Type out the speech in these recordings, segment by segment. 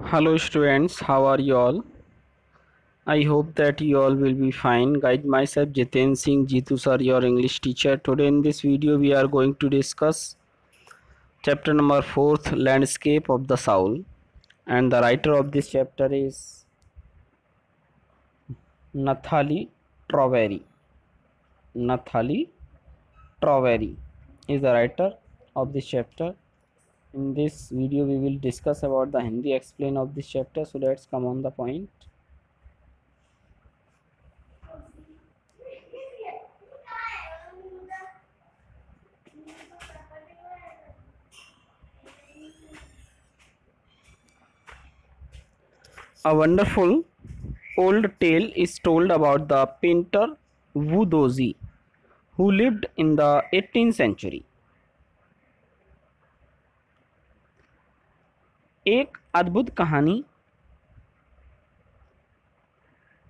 Hello students, how are you all? I hope that you all will be fine. Guide myself Jiten Singh Jitu sir, your English teacher. Today in this video we are going to discuss chapter number 4th, Landscape of the Soul, and the writer of this chapter is Nathalie Troweri. Nathalie Troweri is the writer of this chapter. In this video we will discuss about the Hindi explain of this chapter. So let's come on the point. A wonderful old tale is told about the painter Wu Dozi, who lived in the 18th century. एक अद्भुत कहानी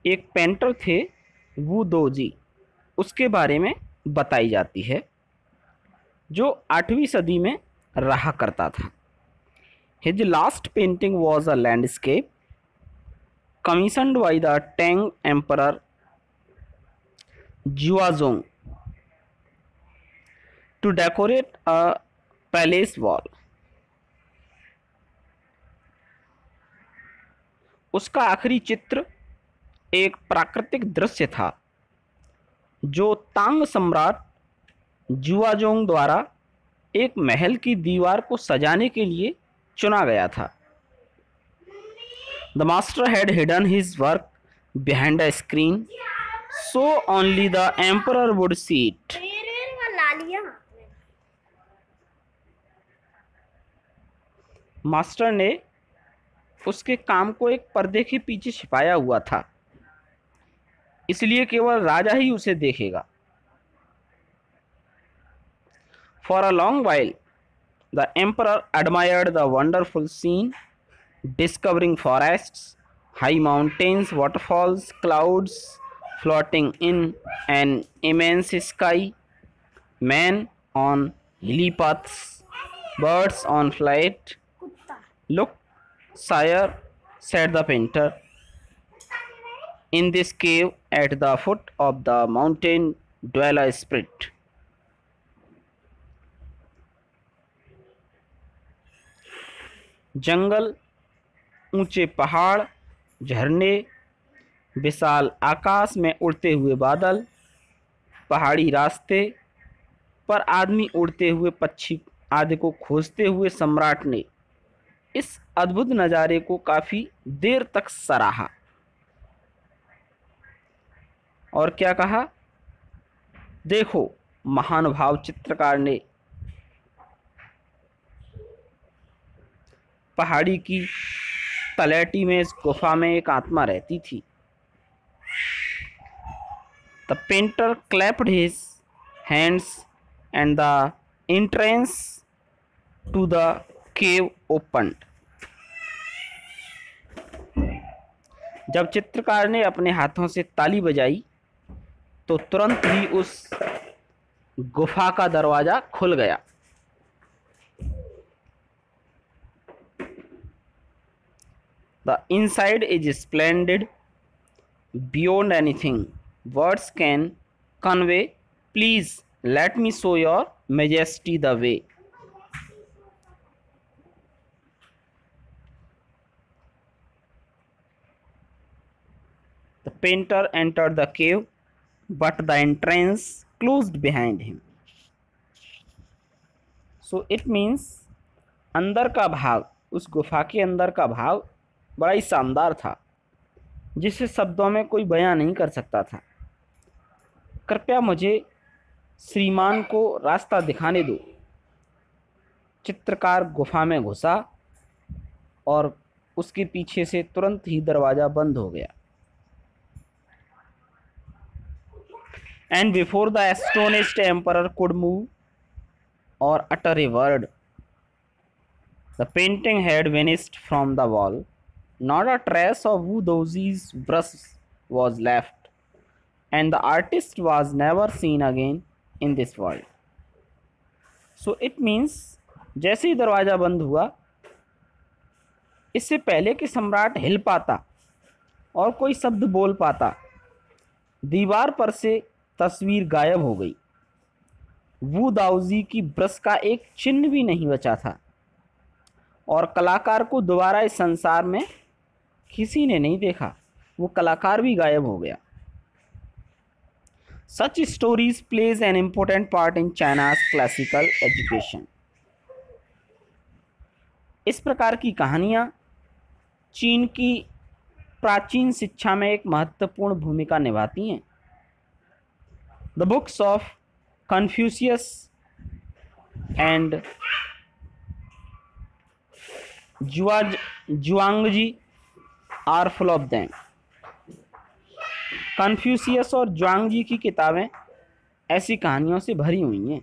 एक painter थे वू doji, उसके बारे में बताई जाती है जो 8वीं सदी में रहा करता था. His last painting was a landscape commissioned by the Tang Emperor Juazong to decorate a palace wall. उसका आखिरी चित्र एक प्राकृतिक दृश्य था जो तांग सम्राट जुआजोंग द्वारा एक महल की दीवार को सजाने के लिए चुना गया था. The master had hidden his work behind a screen so only the emperor would see it. Master ने उसके काम को एक पर्दे के पीछे छिपाया हुआ था, इसलिए केवल राजा ही उसे देखेगा. For a long while, the emperor admired the wonderful scene, discovering forests, high mountains, waterfalls, clouds floating in an immense sky, men on hilly paths, birds on flight. Look, sire, said the painter, in this cave at the foot of the mountain dwell a spirit. जंगल, ऊंचे पहाड़, झरने, विशाल आकाश में उड़ते हुए बादल, पहाड़ी रास्ते पर आदमी उड़ते हुए पक्षी आदि को खोजते हुए सम्राट ने इस अद्भुत नज़ारे को काफ़ी देर तक सराहा और क्या कहा, देखो महानुभाव चित्रकार ने पहाड़ी की तलहटी में इस गुफा में एक आत्मा रहती थी. The painter clapped his hands and the entrance to the cave opened. जब चित्रकार ने अपने हाथों से ताली बजाई तो तुरंत ही उस गुफा का दरवाजा खुल गया. The inside is splendid beyond anything words can convey. Please let me show your majesty the way. The painter entered the cave, but the entrance closed behind him. So it means अंदर का भाग, उस गुफा के अंदर का भाग बड़ा ही शानदार था जिसे शब्दों में कोई बयां नहीं कर सकता था. कृपया मुझे श्रीमान को रास्ता दिखाने दो. चित्रकार गुफा में घुसा और उसके पीछे से तुरंत ही दरवाज़ा बंद हो गया. And before the astonished emperor could move or utter a word, the painting had vanished from the wall. Not a trace of Wu Dozi's brush was left, and the artist was never seen again in this world. So it means जैसे ही दरवाज़ा बंद हुआ इससे पहले कि सम्राट हिल पाता और कोई शब्द बोल पाता, दीवार पर से तस्वीर गायब हो गई। वू दाऊजी की ब्रश का एक चिन्ह भी नहीं बचा था और कलाकार को दोबारा इस संसार में किसी ने नहीं देखा। वो कलाकार भी गायब हो गया। Such stories plays an important part in China's classical education. इस प्रकार की कहानियाँ चीन की प्राचीन शिक्षा में एक महत्वपूर्ण भूमिका निभाती हैं। The books of Confucius and Zhuangzi are full of them. Confucius और जुआंगजी की किताबें ऐसी कहानियों से भरी हुई हैं।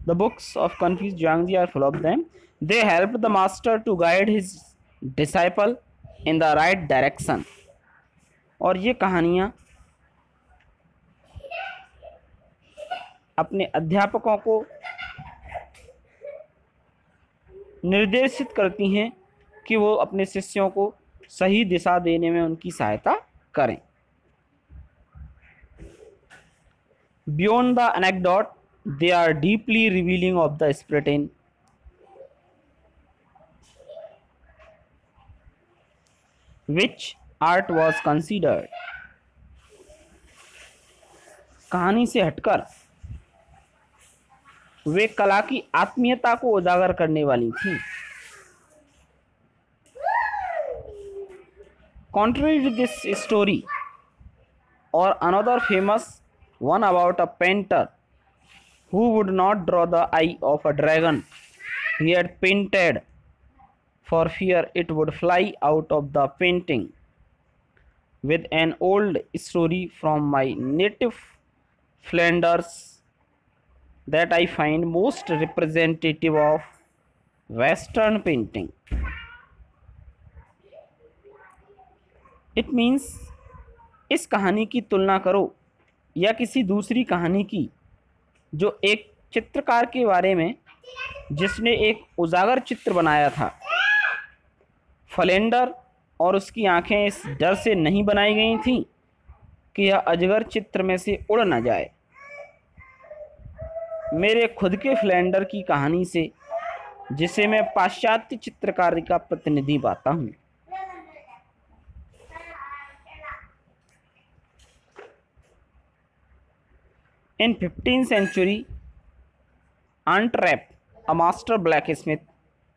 The books of Confucius Zhuangzi are full of them. They help the master to guide his disciple in the right direction. और ये कहानियाँ अपने अध्यापकों को निर्देशित करती हैं कि वो अपने शिष्यों को सही दिशा देने में उनकी सहायता करें। Beyond the anecdote they are deeply revealing of the spirit in which art was considered. कहानी से हटकर वे कला की आत्मीयता को उजागर करने वाली थीं। Contrary to this story, or another famous one about a painter who would not draw the eye of a dragon he had painted for fear it would fly out of the painting, with an old story from my native Flanders that I find most representative of Western painting. It means इस कहानी की तुलना करो या किसी दूसरी कहानी की जो एक चित्रकार के बारे में जिसने एक उजागर चित्र बनाया था। फ्लेंडर और उसकी आंखें इस डर से नहीं बनाई गई थीं कि यह अजगर चित्र में से उड़ न जाए। मेरे खुद के फ्लेंडर की कहानी से, जिसे मैं पाश्चात्य चित्रकारी का प्रतिनिधि पाता हूँ। In 15th century, Antwerp, a master blacksmith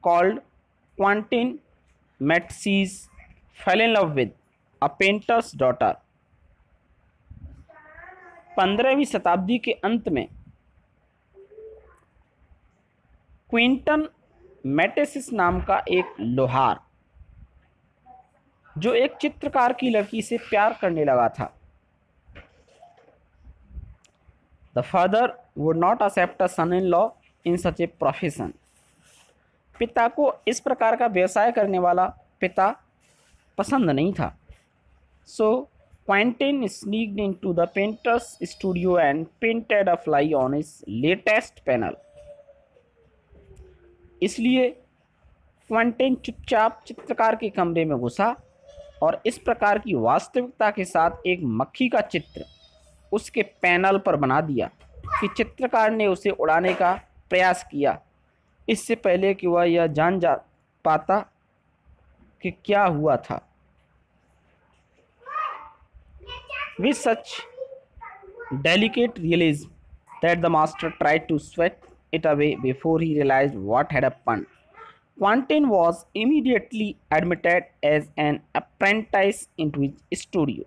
called Quentin Matsys fell in love with a painter's daughter. 15वीं शताब्दी के अंत में क्विंटन मैटेसिस नाम का एक लोहार, जो एक चित्रकार की लड़की से प्यार करने लगा था। The father would not accept a son-in-law in such a profession. पिता को इस प्रकार का व्यवसाय करने वाला पिता पसंद नहीं था। So Quentin sneaked into the painter's studio and painted a fly on his latest panel. इसलिए क्वेंटिन चुपचाप चित्रकार के कमरे में घुसा और इस प्रकार की वास्तविकता के साथ एक मक्खी का चित्र उसके पैनल पर बना दिया कि चित्रकार ने उसे उड़ाने का प्रयास किया, इससे पहले कि वह यह जान पाता कि क्या हुआ था। With such delicate realism that the master tried to sweat it away before he realized what had happened, Quentin was immediately admitted as an apprentice into his studio.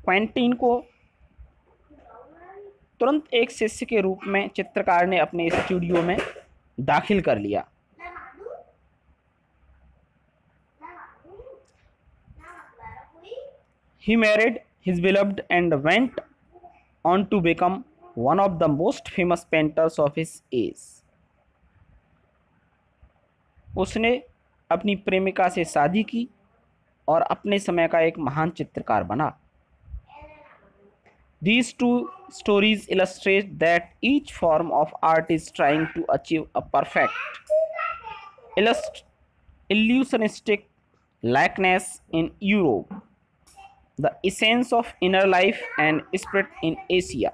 Quentin को तुरंत एक शिष्य के रूप में चित्रकार ने अपने स्टूडियो में दाखिल कर लिया। He married his beloved and went on to become one of the most famous painters of his age. उसने अपनी प्रेमिका से शादी की और अपने समय का एक महान चित्रकार बना। These two stories illustrate that each form of art is trying to achieve a perfect, illusionistic likeness in Europe, the essence of inner life and spirit in Asia.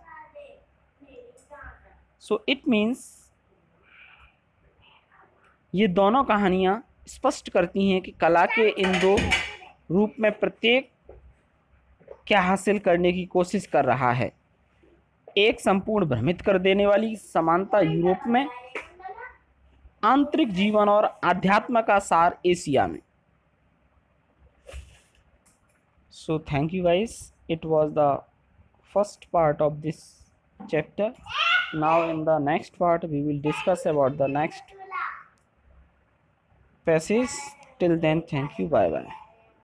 So it means ये दोनों कहानियाँ स्पष्ट करती हैं कि कला के इन दो रूप में प्रत्येक क्या हासिल करने की कोशिश कर रहा है। एक संपूर्ण भ्रमित कर देने वाली समानता यूरोप में, आंतरिक जीवन और आध्यात्म का सार एशिया में। So thank you guys. It was the first part of this chapter. Now in the next part we will discuss about the next passage. Till then, thank you. Bye bye.